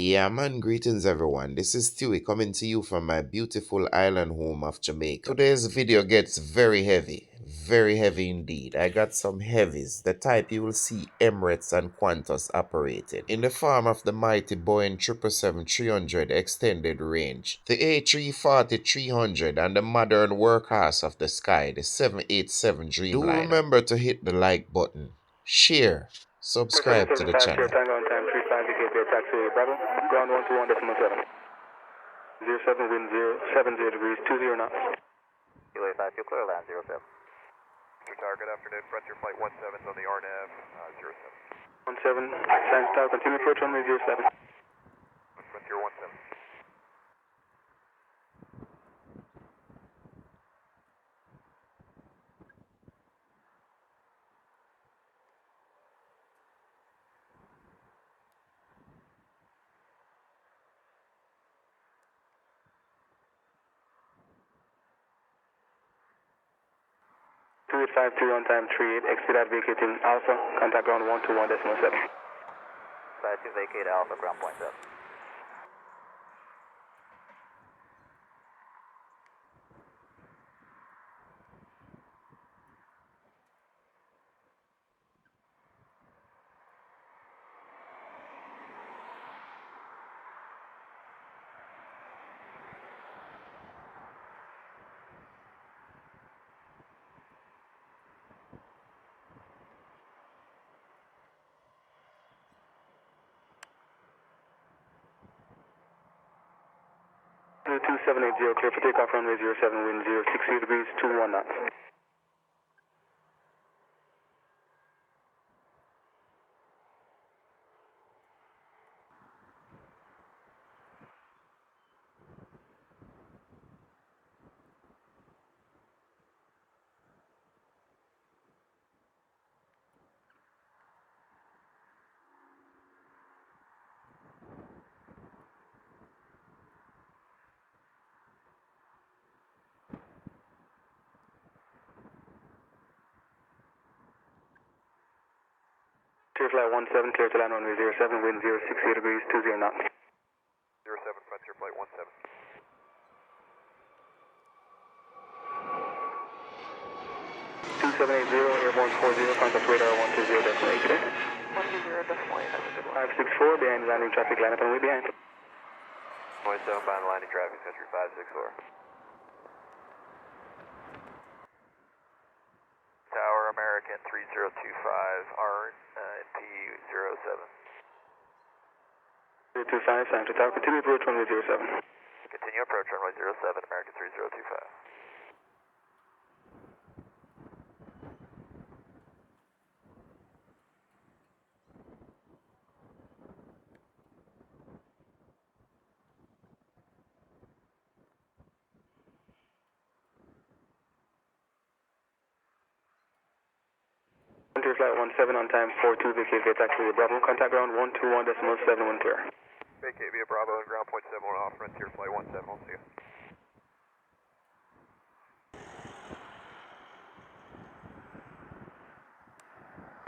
Yeah, man, greetings everyone. This is Stewie coming to you from my beautiful island home of Jamaica. Today's video gets very heavy indeed. I got some heavies, the type you will see Emirates and Qantas operating, in the form of the mighty Boeing 777-300 extended range, the A340-300, and the modern workhorse of the sky, the 787 Dreamliner. Do remember to hit the like button, share, subscribe to the channel. Tango on time 35 DK taxi Bravo, ground 121.7. 07 wind 070 degrees 20 knots. Delay 52 clear land 07. Mr. Tower, good afternoon. Frontier Flight 17 is on the RNAV 07. 17, Science Tower, continue approach runway 07. Frontier 17. 2852 on time 38, expedite vacating Alpha, contact ground 121.7. 52 vacate Alpha, ground point 7. Two 2780, clear for takeoff runway 07, wind 060 degrees 21 knots. Clear flight 17, clear to land runway 07, wind 060 degrees 20 knots. 07, Frontier Flight 17. 2780, airborne 40, contact radar 120 decimal 8 today. 120 decimal 8, that's a good one. 564, behind landing traffic line up and way behind. 27, bound landing traffic, country 564. Tower American 3025, RNP 07. 025, sign to tower, continue approach runway 07. Continue approach runway 07, American 3025. Frontier flight 17 on time 42, vacate via taxi Bravo, contact ground 121.7 wind clear. Vacate via Bravo and ground point 7 off, Frontier Flight 17, we'll see you.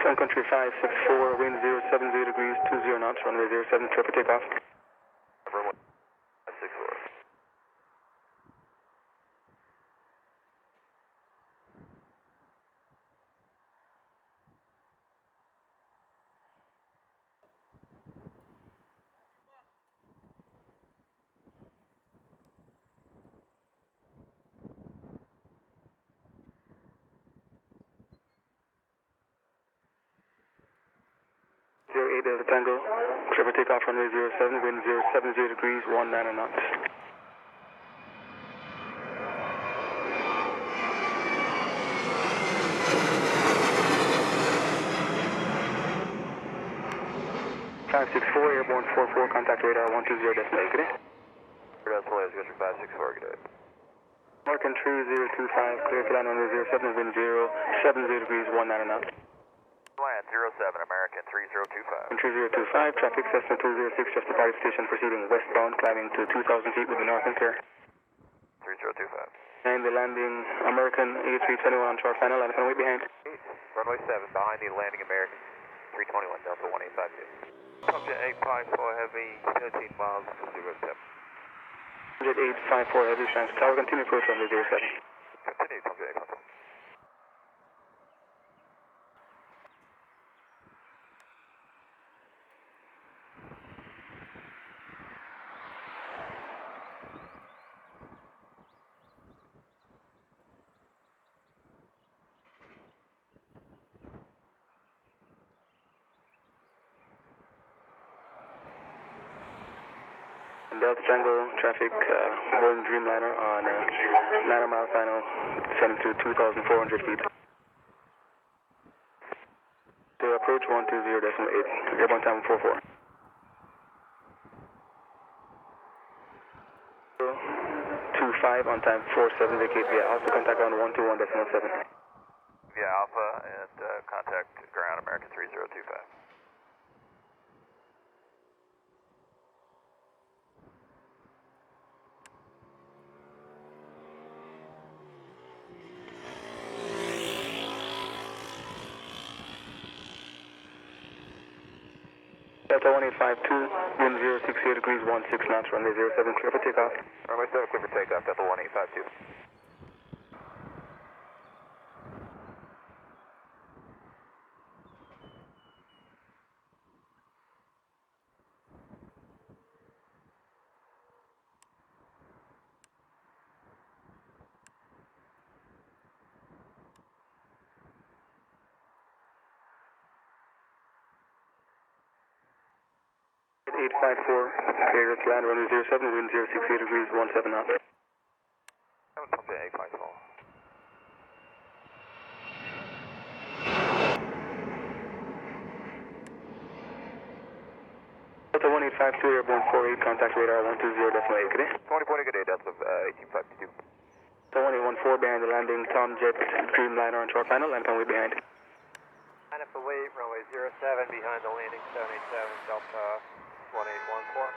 Sun country 564, wind 070 degrees 20 knots, runway 07, clear for takeoff. Number 564. Zero 08 Delta Tango, clear for takeoff runway 07, wind 070 degrees 19 knots. Five six four, airborne 44, contact radar 120 decimal 8, good day. Decimal 8 is country 564, good day. American 3025, clear to land runway 07, wind 070 degrees 19 knots. Land 07, American 3025. 3025, traffic Cessna 206, just departed station proceeding westbound, climbing to 2,000 feet with the north and clear. 3025. And the landing American A321 on short final, and way behind. Runway 7, behind the landing American 321, Delta 1852. Subject 854 Heavy, 13 miles to 07. 854 Heavy, Science Tower, continue approach runway 07. Continue, subject 854. Delta Tango traffic, Boeing Dreamliner on 9 mile final, descending to 2,400 feet. To approach 120.8, airborne time 44. 25 on time 47, vacate via Alpha, contact ground 121.7. Via Alpha and contact ground American 3025. Delta 1852, wind 068 degrees 16 knots, runway 07, clear for takeoff. Runway 7, clear for takeoff, Delta 1852. At 854, clear to land, runway 07, wind 068 degrees 17 knots. 7, subject 854. Delta 1852, airborne 48, contact radar 120.8, good day. 20 good day, Delta 1852. Delta 1814, behind the landing, Tom Jet, Dreamliner on short final, land conway behind. Line up the wait, runway 07, behind the landing 787, Delta 1814.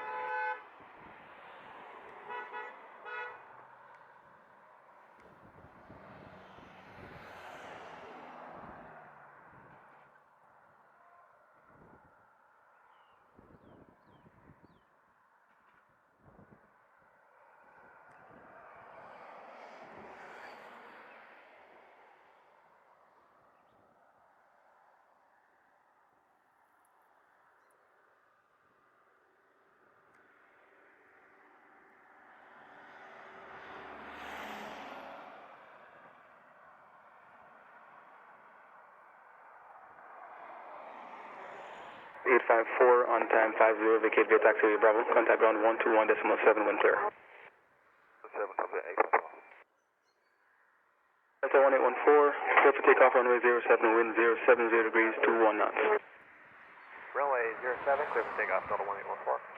Eight five four on time 50, vacate via taxiway Bravo, contact ground 121.7, wind clear. 7, subject 854. Delta 1814, clear for takeoff, runway 07, wind 070 degrees 21 knots. Runway 07, clear for takeoff, Delta 1814.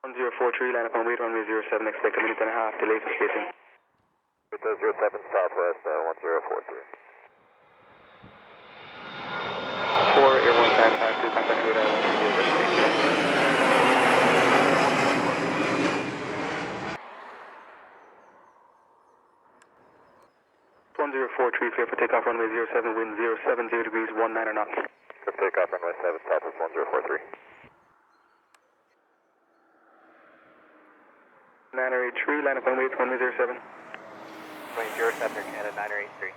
One 043, line up and wait, runway 07, expect a minute and a half, delay for spacing. Delta 07, Southwest 1043. 4, airborne time 52, contact radar 1043, clear for takeoff, runway 07, wind 070 degrees 19 knots. Clear for takeoff, runway 7, Southwest 1043. 983, line up and wait, runway 07. Runway 07, Canada 983.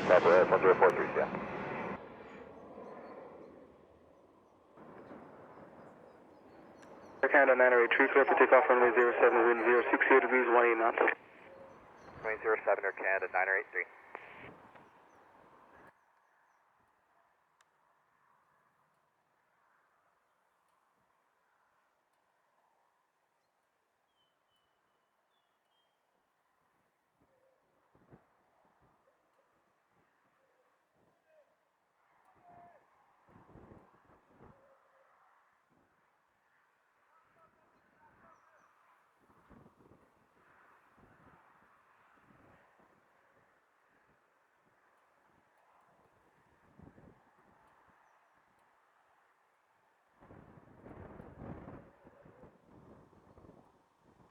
Southwest 1043, yeah. 1983, clear for takeoff runway 07, wind 060 degrees, 18 knots. Runway 07 or Canada 983.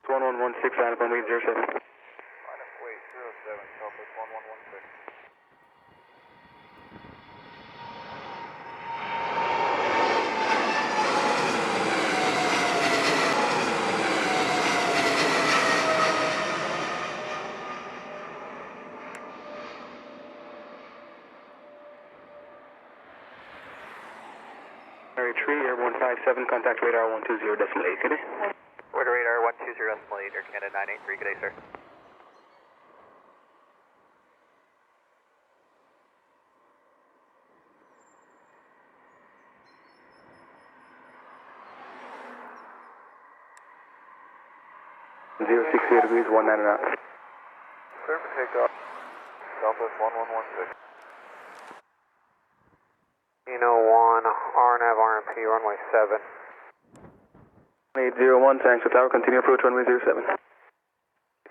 It's 1116, line up on weight 07. Line up weight 07, Southwest 1116. Airborne 57, contact radar 120.8, good day. Order radar 120.8 or Canada 983, good day, sir. Zero 60 degrees, 19 knots. Clear for takeoff, Southwest 1116. Eno 1, RNAV RMP, runway 7. 801, thanks for tower, continue approach runway 07.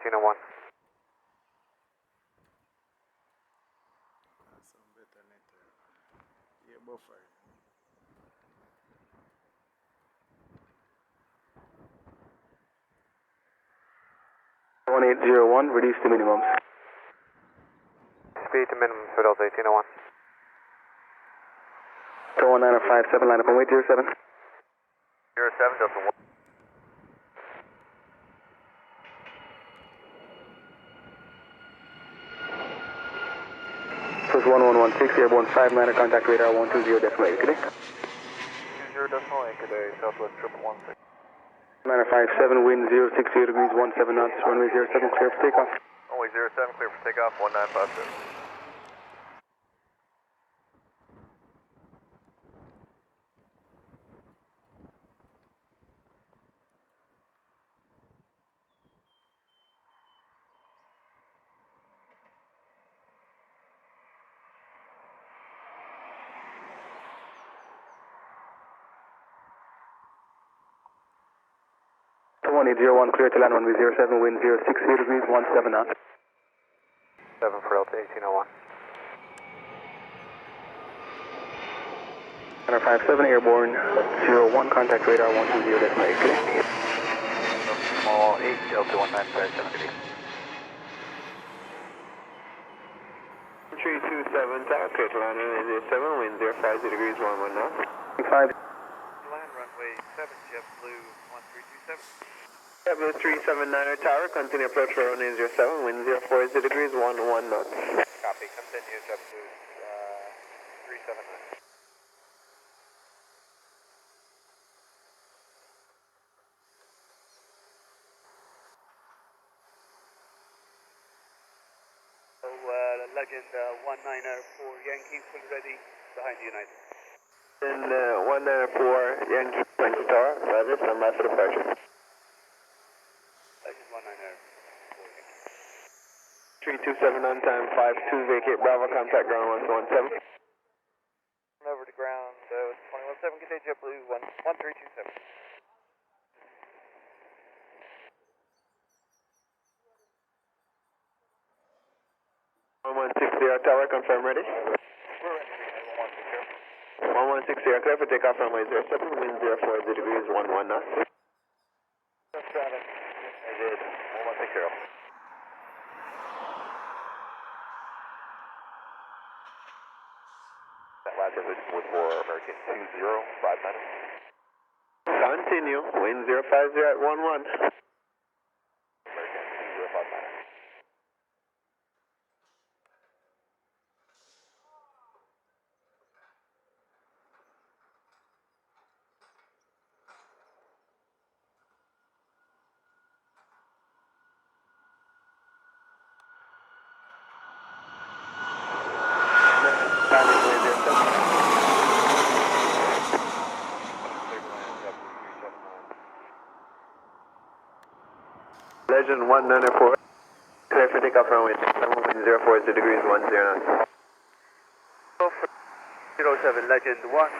Eno 1. buffer. 1801, reduce to minimum. Speed to minimum, Fidelity, Eno 1. So 1957, line up on weight 07. 07, Delta 1. First 1116, airborne 59, contact radar 120.8, good day. 20.8, good day, Southwest 1116. 957, wind 060 degrees, 17 knots, runway 07, clear for takeoff. Runway 07, clear for takeoff, 1957. So 1801, clear to land runway 07, wind 060 degrees, 17 knots. 7 for Delta, 1801. 957, airborne 01, contact radar 120.8, good day. Small 8, Delta 1957, good day. 327, tower, clear to land runway 07, wind 050 degrees, 11 knots. 5. Land runway 7, JetBlue 1327. JetBlue 379 tower, continue approach for runway 07, wind 040 degrees, 11 knots. Copy, continue JetBlue 379. Legend 1904 Yankee, fully ready behind the United. And 194 Yankee, thank you tower, roger, stand by for departure. Legend 1904 Yankee. 327 on time, 52 vacate, Bravo, contact ground 117. Over to ground 217, good day JetBlue 1327. 1160 tower, confirm ready. We're ready, 160. 1160 clear for takeoff runway 07, wind 040 degrees, 11 knots. 7, I did, 1160. That last position was for American 20, 5 minutes. Continue, wind 050 at 11. American 20, 5 minutes. Legend 194. Clear for takeoff runway 040 degrees 10 knots. 07, Legend 1.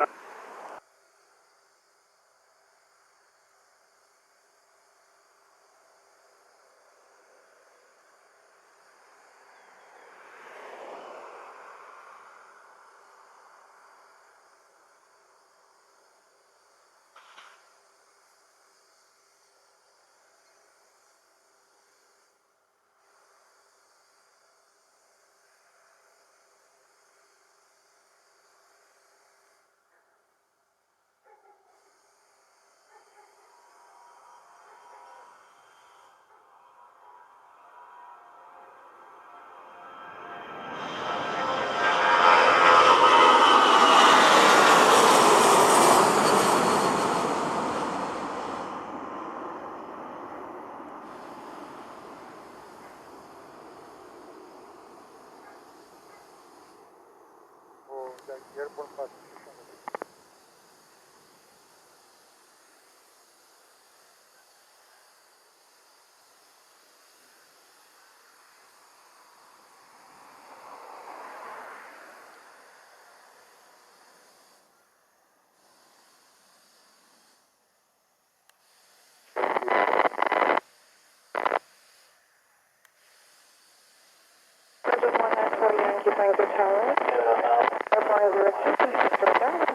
Legend 194 Yankee Flight to Tower. Airborne direction, please turn down.